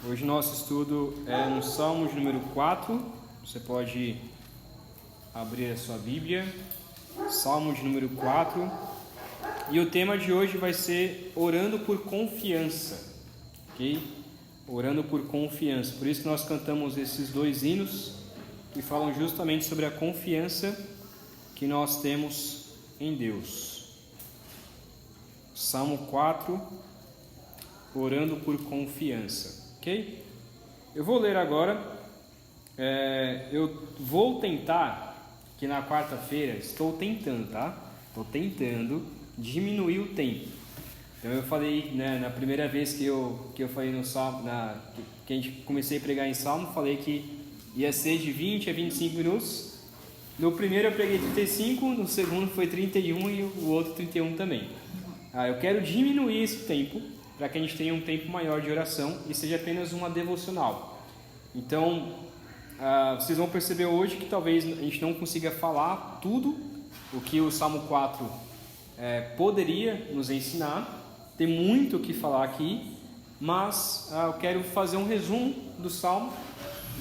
Hoje nosso estudo é no Salmo de número 4. Você pode abrir a sua Bíblia. Salmo de número 4. E o tema de hoje vai ser orando por confiança. Ok? Orando por confiança. Por isso que nós cantamos esses dois hinos que falam justamente sobre a confiança que nós temos em Deus. Salmo 4, orando por confiança. Ok? Eu vou ler agora. Eu vou tentar, que na quarta-feira, estou tentando diminuir o tempo. Então eu falei, na primeira vez que eu falei no Salmo, que a gente comecei a pregar em Salmo, falei que ia ser de 20 a 25 minutos. No primeiro eu preguei 35, no segundo foi 31 e o outro 31 também. Eu quero diminuir esse tempo, para que a gente tenha um tempo maior de oração e seja apenas uma devocional. Então, vocês vão perceber hoje que talvez a gente não consiga falar tudo o que o Salmo 4 poderia nos ensinar. Tem muito o que falar aqui, mas eu quero fazer um resumo do Salmo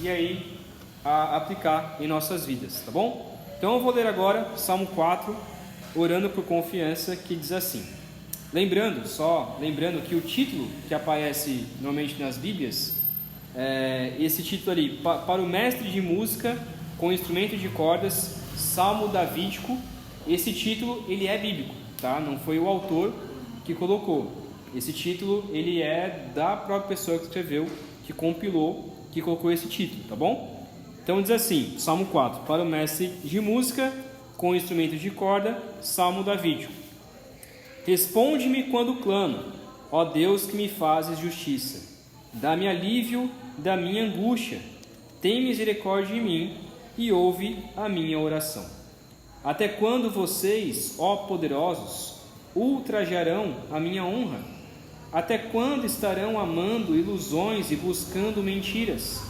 e aí aplicar em nossas vidas, tá bom? Então eu vou ler agora Salmo 4, orando por confiança, que diz assim. Lembrando que o título que aparece normalmente nas Bíblias, esse título ali, para o mestre de música com instrumento de cordas, Salmo Davídico, esse título ele é bíblico, tá? Não foi o autor que colocou. Esse título ele é da própria pessoa que escreveu, que compilou, que colocou esse título, tá bom? Então diz assim, Salmo 4, para o mestre de música com instrumento de corda, Salmo Davídico. Responde-me quando clamo, ó Deus que me fazes justiça. Dá-me alívio da minha angústia. Tem misericórdia de mim e ouve a minha oração. Até quando vocês, ó poderosos, ultrajarão a minha honra? Até quando estarão amando ilusões e buscando mentiras?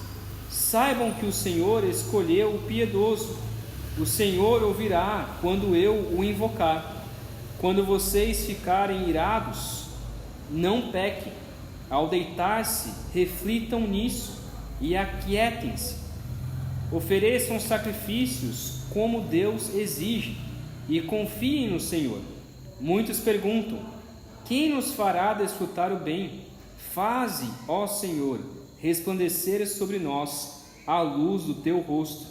Saibam que o Senhor escolheu o piedoso. O Senhor ouvirá quando eu o invocar. Quando vocês ficarem irados, não pequem. Ao deitar-se, reflitam nisso e aquietem-se. Ofereçam sacrifícios como Deus exige e confiem no Senhor. Muitos perguntam, quem nos fará desfrutar o bem? Faze, ó Senhor, resplandecer sobre nós a luz do teu rosto.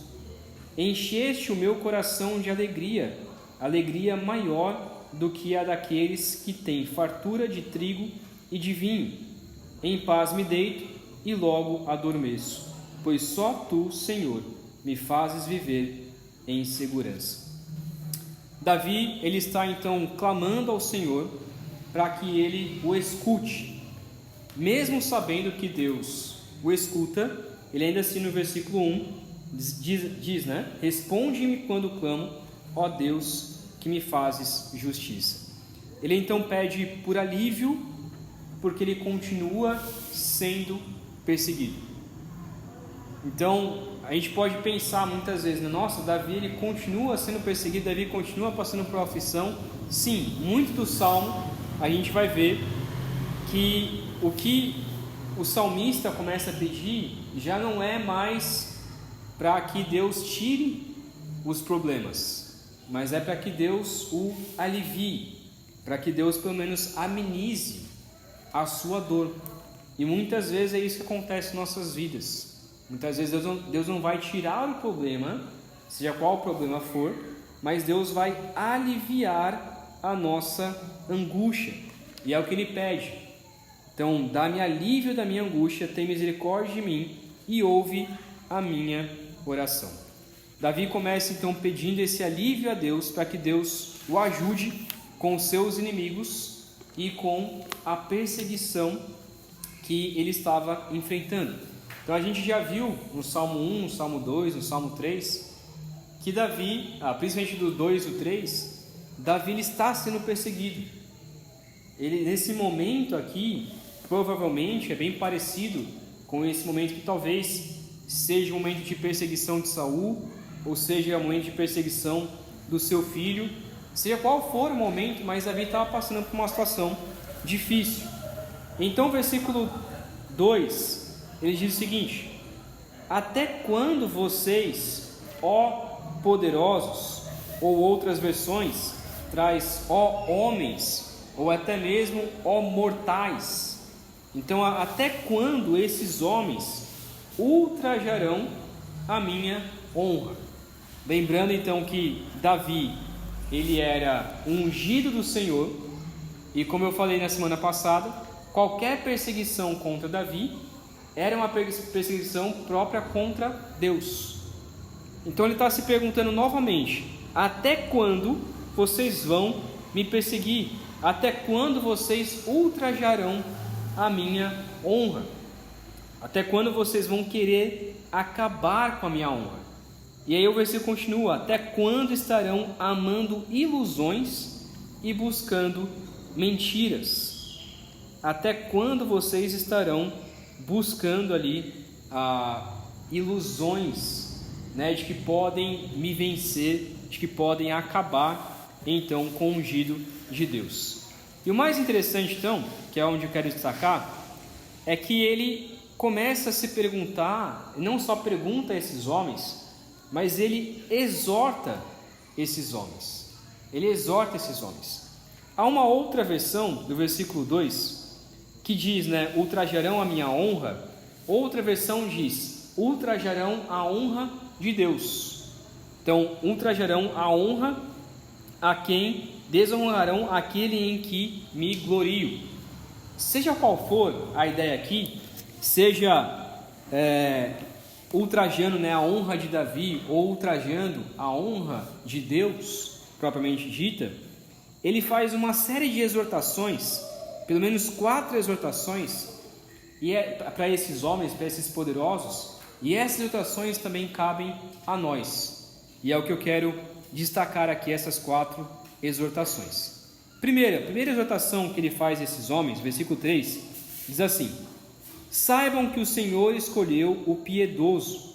Encheste o meu coração de alegria, alegria maior do que a daqueles que têm fartura de trigo e de vinho. Em paz me deito e logo adormeço, pois só tu, Senhor, me fazes viver em segurança. Davi, ele está então clamando ao Senhor para que ele o escute. Mesmo sabendo que Deus o escuta, ele ainda assim no versículo 1 diz, responde-me quando clamo, ó Deus que me fazes justiça. Ele então pede por alívio, porque ele continua sendo perseguido. Então, a gente pode pensar muitas vezes, nossa, Davi ele continua sendo perseguido, Davi continua passando por aflição. Sim, muito do Salmo a gente vai ver que o salmista começa a pedir já não é mais para que Deus tire os problemas, mas é para que Deus o alivie, para que Deus pelo menos amenize a sua dor. E muitas vezes é isso que acontece em nossas vidas. Muitas vezes Deus não vai tirar o problema, seja qual o problema for, mas Deus vai aliviar a nossa angústia. E é o que Ele pede. Então, dá-me alívio da minha angústia, tem misericórdia de mim e ouve a minha oração. Davi começa então pedindo esse alívio a Deus para que Deus o ajude com os seus inimigos e com a perseguição que ele estava enfrentando. Então a gente já viu no Salmo 1, no Salmo 2, no Salmo 3, que Davi, principalmente do 2 e do 3, Davi ele está sendo perseguido. Ele, nesse momento aqui, provavelmente é bem parecido com esse momento que talvez seja o momento de perseguição de Saul, ou seja, o momento de perseguição do seu filho, seja qual for o momento, mas Davi estava passando por uma situação difícil. Então, versículo 2 ele diz o seguinte: até quando vocês, ó poderosos, ou outras versões traz ó homens, ou até mesmo ó mortais. Então, até quando esses homens ultrajarão a minha honra? Lembrando então que Davi, ele era um ungido do Senhor, e como eu falei na semana passada, qualquer perseguição contra Davi era uma perseguição própria contra Deus. Então ele está se perguntando novamente: até quando vocês vão me perseguir? Até quando vocês ultrajarão a minha honra? Até quando vocês vão querer acabar com a minha honra? E aí o versículo continua: até quando estarão amando ilusões e buscando mentiras? Até quando vocês estarão buscando ali ilusões, né, de que podem me vencer, de que podem acabar então com o ungido de Deus? E o mais interessante então, que é onde eu quero destacar, é que ele começa a se perguntar, não só pergunta a esses homens, mas ele exorta esses homens. Ele exorta esses homens. Há uma outra versão do versículo 2 que diz, né, ultrajarão a minha honra. Outra versão diz, ultrajarão a honra de Deus. Então, ultrajarão a honra a quem desonrarão aquele em que me glorio. Seja qual for a ideia aqui, seja ultrajando, né, a honra de Davi ou ultrajando a honra de Deus propriamente dita, ele faz uma série de exortações, pelo menos 4 exortações, e é para esses homens, para esses poderosos, e essas exortações também cabem a nós, e é o que eu quero destacar aqui, essas 4 exortações. Primeira exortação que ele faz a esses homens, versículo 3, diz assim: saibam que o Senhor escolheu o piedoso,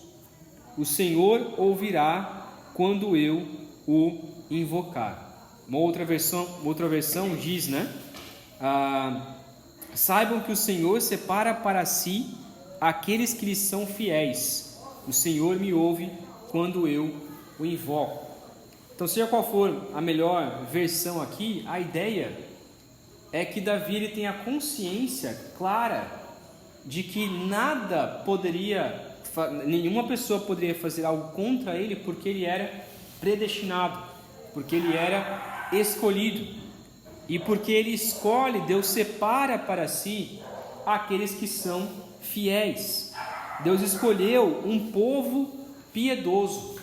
o Senhor ouvirá quando eu o invocar. Uma outra versão diz, né? Saibam que o Senhor separa para si aqueles que lhe são fiéis. O Senhor me ouve quando eu o invoco. Então, seja qual for a melhor versão aqui, a ideia é que Davi ele tem a consciência clara de que nenhuma pessoa poderia fazer algo contra ele, porque ele era predestinado, porque ele era escolhido, e porque ele escolhe, Deus separa para si aqueles que são fiéis. Deus escolheu um povo piedoso,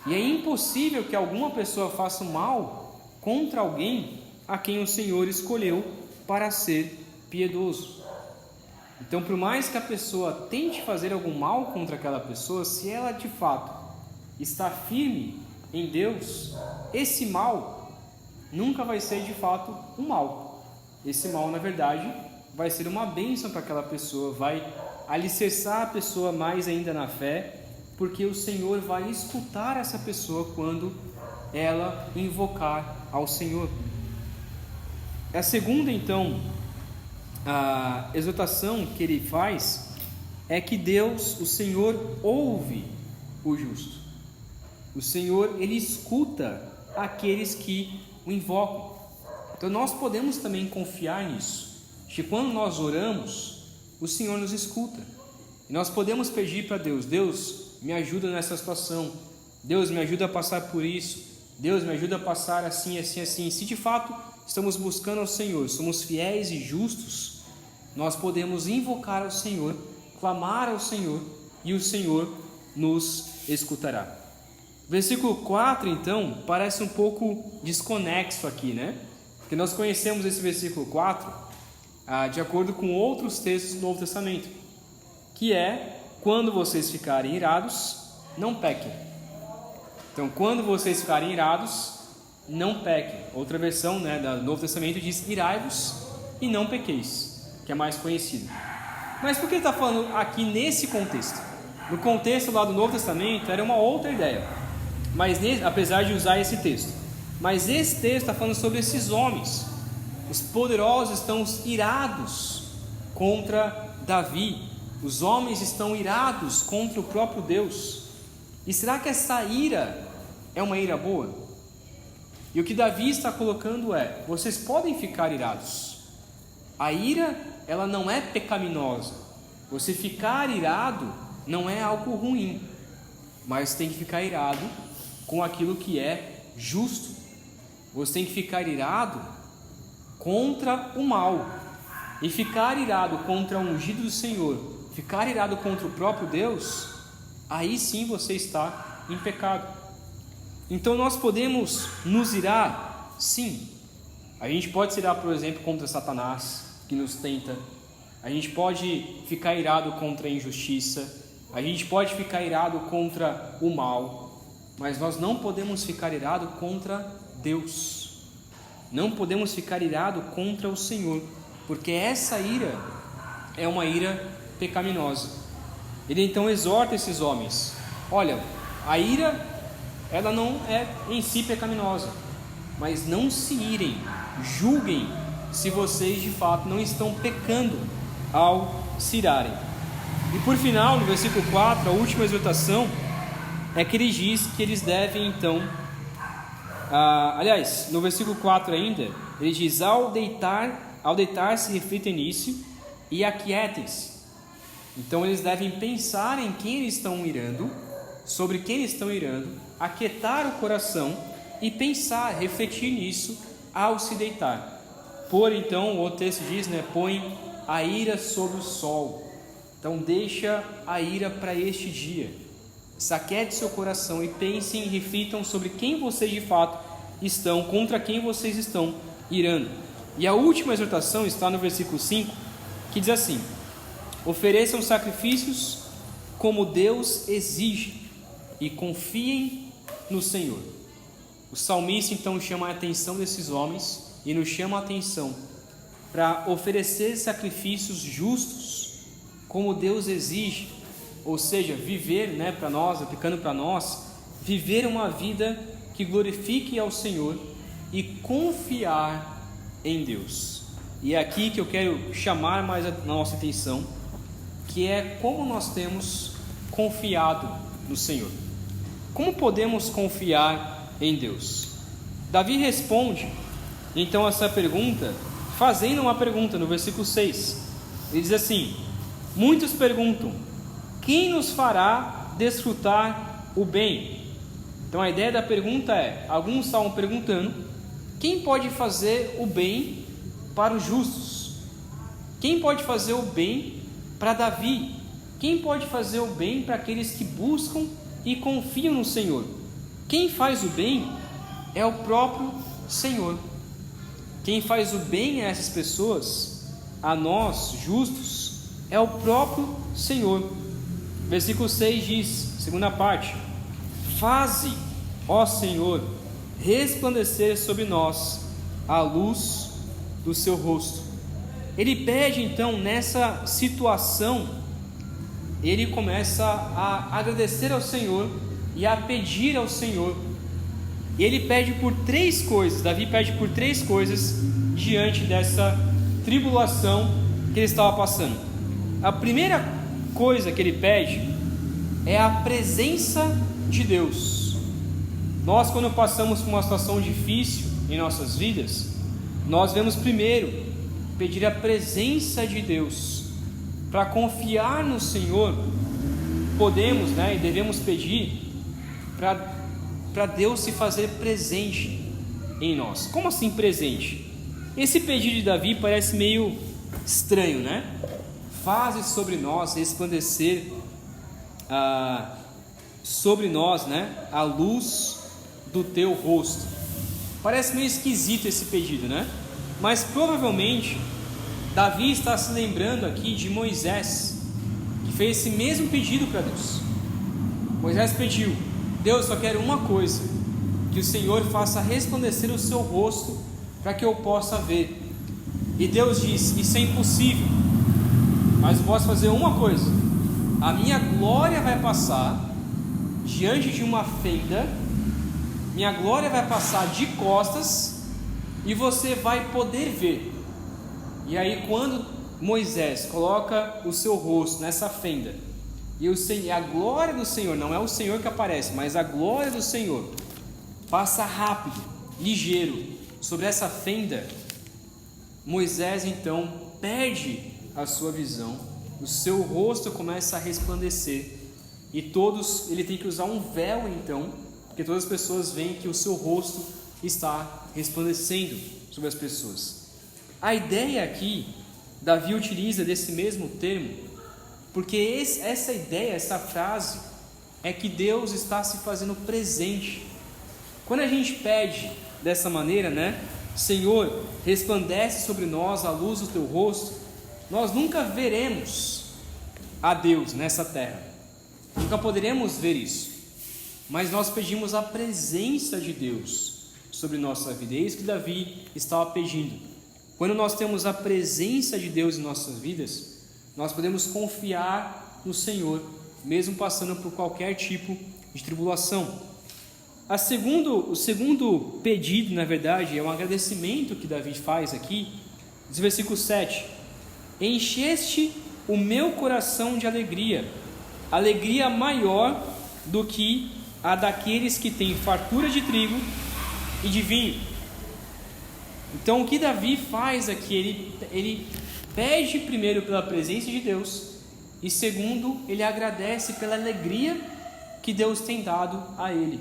e é impossível que alguma pessoa faça mal contra alguém a quem o Senhor escolheu para ser piedoso. Então, por mais que a pessoa tente fazer algum mal contra aquela pessoa, se ela de fato está firme em Deus, esse mal nunca vai ser de fato um mal. Esse mal, na verdade, vai ser uma bênção para aquela pessoa, vai alicerçar a pessoa mais ainda na fé, porque o Senhor vai escutar essa pessoa quando ela invocar ao Senhor. A segunda, então, a exortação que ele faz é que Deus, o Senhor, ouve o justo. O Senhor, ele escuta aqueles que o invocam. Então nós podemos também confiar nisso, que quando nós oramos, o Senhor nos escuta. E nós podemos pedir para Deus: Deus, me ajuda nessa situação, Deus, me ajuda a passar por isso, Deus, me ajuda a passar assim, assim, assim. Se de fato estamos buscando ao Senhor, somos fiéis e justos, nós podemos invocar ao Senhor, clamar ao Senhor, e o Senhor nos escutará. Versículo 4, então, parece um pouco desconexo aqui, né? Porque nós conhecemos esse versículo 4 de acordo com outros textos do Novo Testamento, que é: quando vocês ficarem irados, não pequem. Então, quando vocês ficarem irados, não pequem. Outra versão, né, do Novo Testamento diz: irai-vos e não pequeis, que é mais conhecido. Mas por que ele está falando aqui nesse contexto? No contexto lá do Novo Testamento era uma outra ideia, mas apesar de usar esse texto, mas esse texto está falando sobre esses homens. Os poderosos estão irados contra Davi, Os homens estão irados contra o próprio Deus. E será que essa ira é uma ira boa? E o que Davi está colocando é: vocês podem ficar irados. A ira, ela não é pecaminosa. Você ficar irado não é algo ruim, mas tem que ficar irado com aquilo que é justo. Você tem que ficar irado contra o mal. E ficar irado contra o ungido do Senhor, ficar irado contra o próprio Deus, aí sim você está em pecado. Então nós podemos nos irar? Sim. A gente pode se irar, por exemplo, contra Satanás, que nos tenta. A gente pode ficar irado contra a injustiça. A gente pode ficar irado contra o mal. Mas nós não podemos ficar irado contra Deus. Não podemos ficar irado contra o Senhor, porque essa ira é uma ira pecaminosa. Ele então exorta esses homens: olha, a ira, ela não é em si pecaminosa, mas não se irem, julguem se vocês de fato não estão pecando ao se irarem. E por final, no versículo 4, a última exortação é que ele diz que eles devem então, aliás, no versículo 4 ainda, ele diz: ao deitar-se reflitem nisso e aquietem-se. Então eles devem pensar em quem eles estão irando, sobre quem eles estão irando, aquietar o coração e pensar, refletir nisso ao se deitar. Então, o texto diz, põe a ira sobre o sol. Então deixa a ira para este dia. Saquete seu coração e pensem e reflitam sobre quem vocês de fato estão, contra quem vocês estão irando. E a última exortação está no versículo 5, que diz assim: ofereçam sacrifícios como Deus exige e confiem no Senhor. O salmista então chama a atenção desses homens e nos chama a atenção para oferecer sacrifícios justos como Deus exige, ou seja, viver, para nós, aplicando para nós, viver uma vida que glorifique ao Senhor e confiar em Deus. E é aqui que eu quero chamar mais a nossa atenção, que é como nós temos confiado no Senhor. Como podemos confiar em Deus? Davi responde então essa pergunta, fazendo uma pergunta no versículo 6. Ele diz assim: muitos perguntam, quem nos fará desfrutar o bem? Então a ideia da pergunta é, alguns estavam perguntando, quem pode fazer o bem para os justos? Quem pode fazer o bem para Davi? Quem pode fazer o bem para aqueles que buscam e confiam no Senhor? Quem faz o bem é o próprio Senhor. Quem faz o bem a essas pessoas, a nós justos, é o próprio Senhor. Versículo 6 diz, segunda parte: faze, ó Senhor, resplandecer sobre nós a luz do seu rosto. Ele pede então, nessa situação, ele começa a agradecer ao Senhor e a pedir ao Senhor. E ele pede por 3 coisas, Davi pede por 3 coisas diante dessa tribulação que ele estava passando. A primeira coisa que ele pede é a presença de Deus. Nós, quando passamos por uma situação difícil em nossas vidas, nós devemos primeiro pedir a presença de Deus. Para confiar no Senhor, podemos, e devemos pedir para Deus se fazer presente em nós. Como assim presente? Esse pedido de Davi parece meio estranho, Faze sobre nós resplandecer sobre nós, a luz do teu rosto. Parece meio esquisito esse pedido, Mas provavelmente Davi está se lembrando aqui de Moisés, que fez esse mesmo pedido para Deus. Moisés pediu: Deus, só quero uma coisa, que o Senhor faça resplandecer o seu rosto para que eu possa ver. E Deus disse: isso é impossível, mas eu posso fazer uma coisa: a minha glória vai passar diante de uma fenda, minha glória vai passar de costas e você vai poder ver. E aí quando Moisés coloca o seu rosto nessa fenda, e a glória do Senhor, não é o Senhor que aparece, mas a glória do Senhor passa rápido, ligeiro, sobre essa fenda, Moisés então perde a sua visão, o seu rosto começa a resplandecer, e ele tem que usar um véu então, porque todas as pessoas veem que o seu rosto está resplandecendo sobre as pessoas. A ideia aqui, Davi utiliza desse mesmo termo, porque essa ideia, essa frase, é que Deus está se fazendo presente. Quando a gente pede dessa maneira, né? Senhor, resplandece sobre nós a luz do teu rosto, nós nunca veremos a Deus nessa terra, nunca poderemos ver isso, mas nós pedimos a presença de Deus sobre nossa vida. É isso que Davi estava pedindo. Quando nós temos a presença de Deus em nossas vidas, nós podemos confiar no Senhor, mesmo passando por qualquer tipo de tribulação. O segundo pedido, na verdade, é um agradecimento que Davi faz aqui. Diz o versículo 7: encheste o meu coração de alegria, alegria maior do que a daqueles que têm fartura de trigo e de vinho. Então o que Davi faz aqui, ele pede primeiro pela presença de Deus, e segundo, ele agradece pela alegria que Deus tem dado a ele.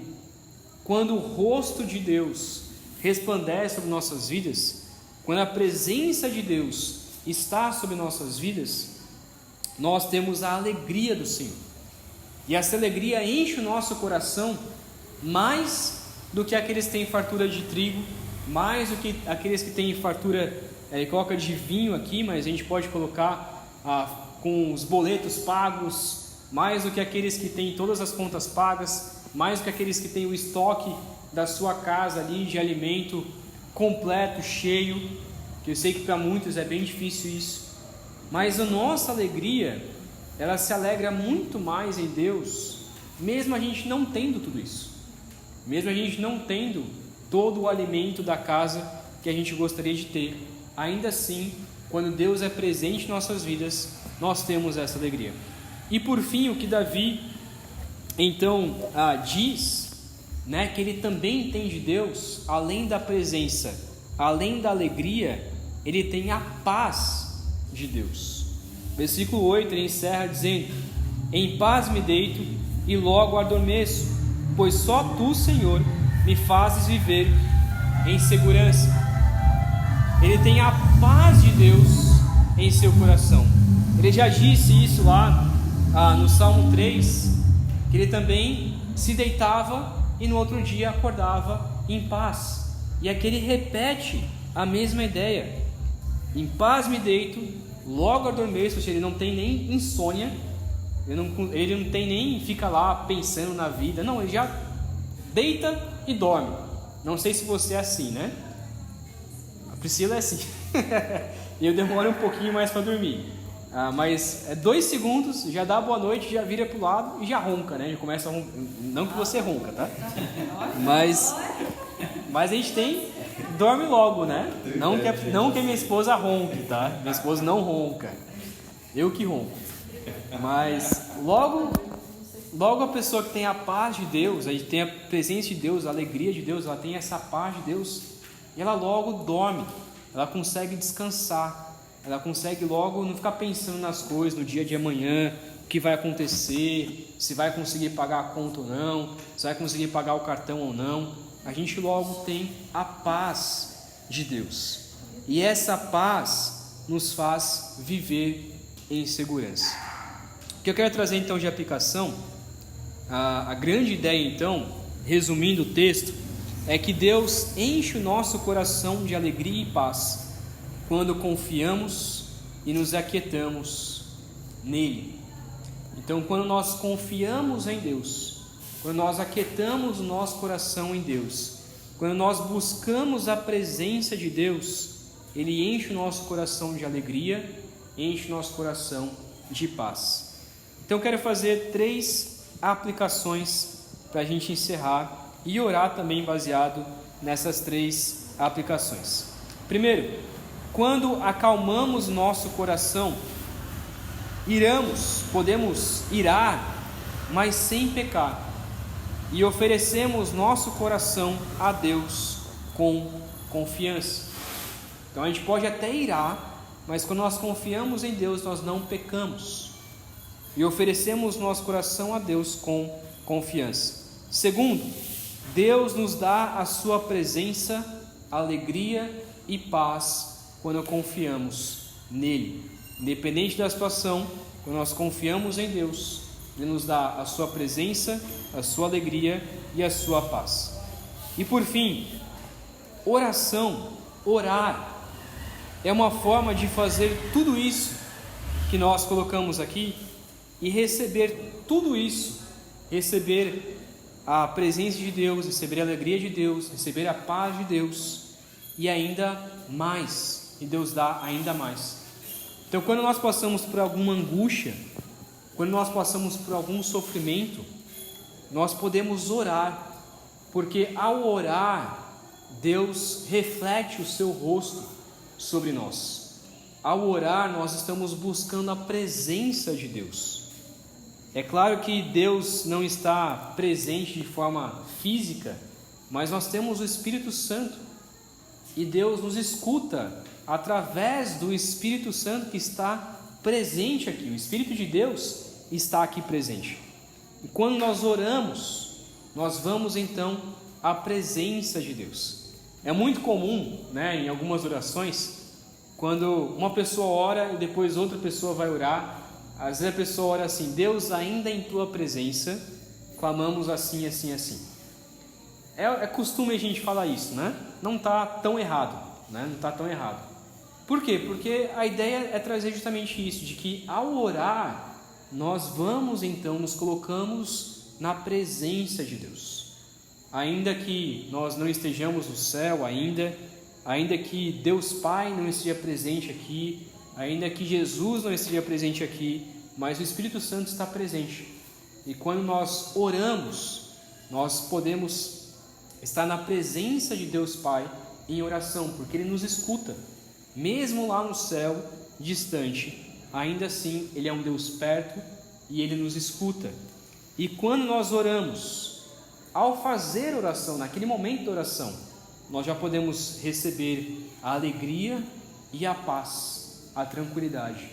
Quando o rosto de Deus resplandece sobre nossas vidas, quando a presença de Deus está sobre nossas vidas, nós temos a alegria do Senhor, e essa alegria enche o nosso coração mais do que aqueles que têm fartura de trigo, mais do que aqueles que têm fartura, ele coloca de vinho aqui, mas a gente pode colocar com os boletos pagos, mais do que aqueles que têm todas as contas pagas, mais do que aqueles que têm o estoque da sua casa ali de alimento completo, cheio, que eu sei que para muitos é bem difícil isso, mas a nossa alegria, ela se alegra muito mais em Deus, mesmo a gente não tendo tudo isso, mesmo a gente não tendo todo o alimento da casa que a gente gostaria de ter, ainda assim, quando Deus é presente em nossas vidas, nós temos essa alegria. E por fim, o que Davi então diz, né, que ele também tem de Deus, além da presença, além da alegria, ele tem a paz de Deus. Versículo 8, ele encerra dizendo: em paz me deito e logo adormeço, pois só tu, Senhor, me fazes viver em segurança. Ele tem a paz de Deus em seu coração. Ele já disse isso lá no Salmo 3, que ele também se deitava e no outro dia acordava em paz. E aqui ele repete a mesma ideia: em paz me deito, logo adormeço. Ou seja, ele não tem nem insônia, ele não tem nem fica lá pensando na vida, não, ele já deita e dorme. Não sei se você é assim, né? A Priscila é assim. Eu demoro um pouquinho mais para dormir, mas 2 segundos, já dá boa noite, já vira para o lado e já ronca, né? Já começa a roncar. Não que você ronca, tá? Mas a gente dorme logo, né? Não que minha esposa ronque, tá? Minha esposa não ronca, eu que ronco. Mas logo a pessoa que tem a paz de Deus, a gente tem a presença de Deus, a alegria de Deus, ela tem essa paz de Deus, e ela logo dorme, ela consegue descansar, ela consegue logo não ficar pensando nas coisas, no dia de amanhã, o que vai acontecer, se vai conseguir pagar a conta ou não, se vai conseguir pagar o cartão ou não. A gente logo tem a paz de Deus, e essa paz nos faz viver em segurança. O que eu quero trazer então de aplicação, a grande ideia então, resumindo o texto, é que Deus enche o nosso coração de alegria e paz quando confiamos e nos aquietamos nele. Então, quando nós confiamos em Deus, quando nós aquietamos o nosso coração em Deus, quando nós buscamos a presença de Deus, Ele enche o nosso coração de alegria, enche o nosso coração de paz. Então eu quero fazer 3 aplicações para a gente encerrar e orar também baseado nessas 3 aplicações. Primeiro, quando acalmamos nosso coração, podemos irar, mas sem pecar, e oferecemos nosso coração a Deus com confiança. Então a gente pode até irar, mas quando nós confiamos em Deus, nós não pecamos e oferecemos nosso coração a Deus com confiança. Segundo, Deus nos dá a sua presença, alegria e paz quando confiamos nele. Independente da situação, quando nós confiamos em Deus, Ele nos dá a sua presença, a sua alegria e a sua paz. E por fim, orar é uma forma de fazer tudo isso que nós colocamos aqui e receber tudo isso, receber a presença de Deus, receber a alegria de Deus, receber a paz de Deus e ainda mais, e Deus dá ainda mais. Então, quando nós passamos por alguma angústia, quando nós passamos por algum sofrimento, nós podemos orar, porque ao orar, Deus reflete o seu rosto sobre nós. Ao orar, nós estamos buscando a presença de Deus. É claro que Deus não está presente de forma física, mas nós temos o Espírito Santo, e Deus nos escuta através do Espírito Santo que está presente aqui. O Espírito de Deus está aqui presente. E quando nós oramos, nós vamos então à presença de Deus. É muito comum, em algumas orações, quando uma pessoa ora e depois outra pessoa vai orar, às vezes a pessoa ora assim: Deus, ainda em tua presença, clamamos assim, assim, assim. É costume a gente falar isso, né? Não está tão errado, Não está tão errado. Por quê? Porque a ideia é trazer justamente isso, de que ao orar, nós vamos então, nos colocamos na presença de Deus. Ainda que nós não estejamos no céu ainda que Deus Pai não esteja presente aqui, ainda que Jesus não esteja presente aqui, mas o Espírito Santo está presente. E quando nós oramos, nós podemos estar na presença de Deus Pai em oração, porque Ele nos escuta. Mesmo lá no céu, distante, ainda assim Ele é um Deus perto e Ele nos escuta. E quando nós oramos, ao fazer oração, naquele momento da oração, nós já podemos receber a alegria e a paz, a tranquilidade.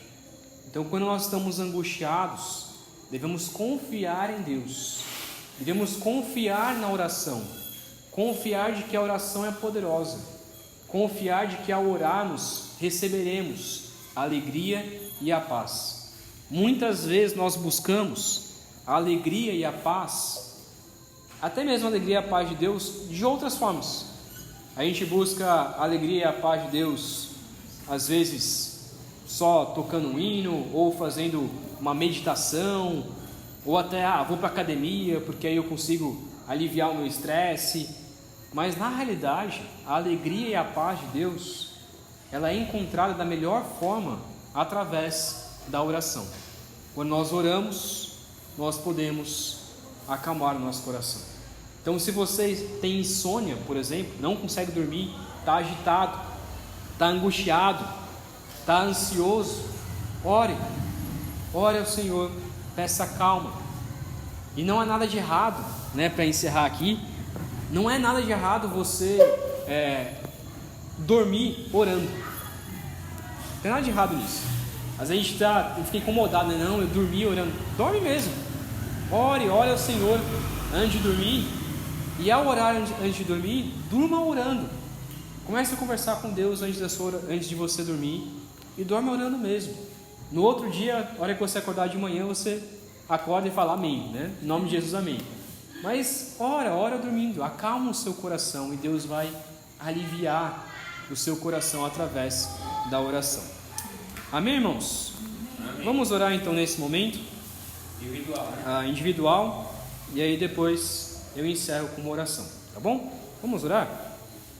Então, quando nós estamos angustiados, devemos confiar em Deus, devemos confiar na oração, confiar de que a oração é poderosa, confiar de que ao orarmos receberemos a alegria e a paz. Muitas vezes nós buscamos a alegria e a paz, até mesmo a alegria e a paz de Deus, de outras formas. A gente busca a alegria e a paz de Deus, às vezes só tocando um hino, ou fazendo uma meditação, ou até, vou para a academia, porque aí eu consigo aliviar o meu estresse. Mas na realidade, a alegria e a paz de Deus, ela é encontrada da melhor forma através da oração. Quando nós oramos, nós podemos acalmar o nosso coração. Então, se você tem insônia, por exemplo, não consegue dormir, está agitado, está angustiado, está ansioso, ore ao Senhor, peça calma. E não há nada de errado, para encerrar aqui, não é nada de errado você dormir orando. Não tem nada de errado nisso. Às vezes a gente fica incomodado, não, eu dormi orando. Dorme mesmo. Ore ao Senhor antes de dormir. E ao orar antes de dormir, durma orando. Comece a conversar com Deus antes de você dormir. E dorme orando mesmo. No outro dia, na hora que você acordar de manhã, você acorda e fala amém, Em nome de Jesus, amém. Mas ora dormindo, acalma o seu coração e Deus vai aliviar o seu coração através da oração. Amém, irmãos? Amém. Vamos orar então nesse momento individual, e aí depois eu encerro com uma oração, tá bom? Vamos orar?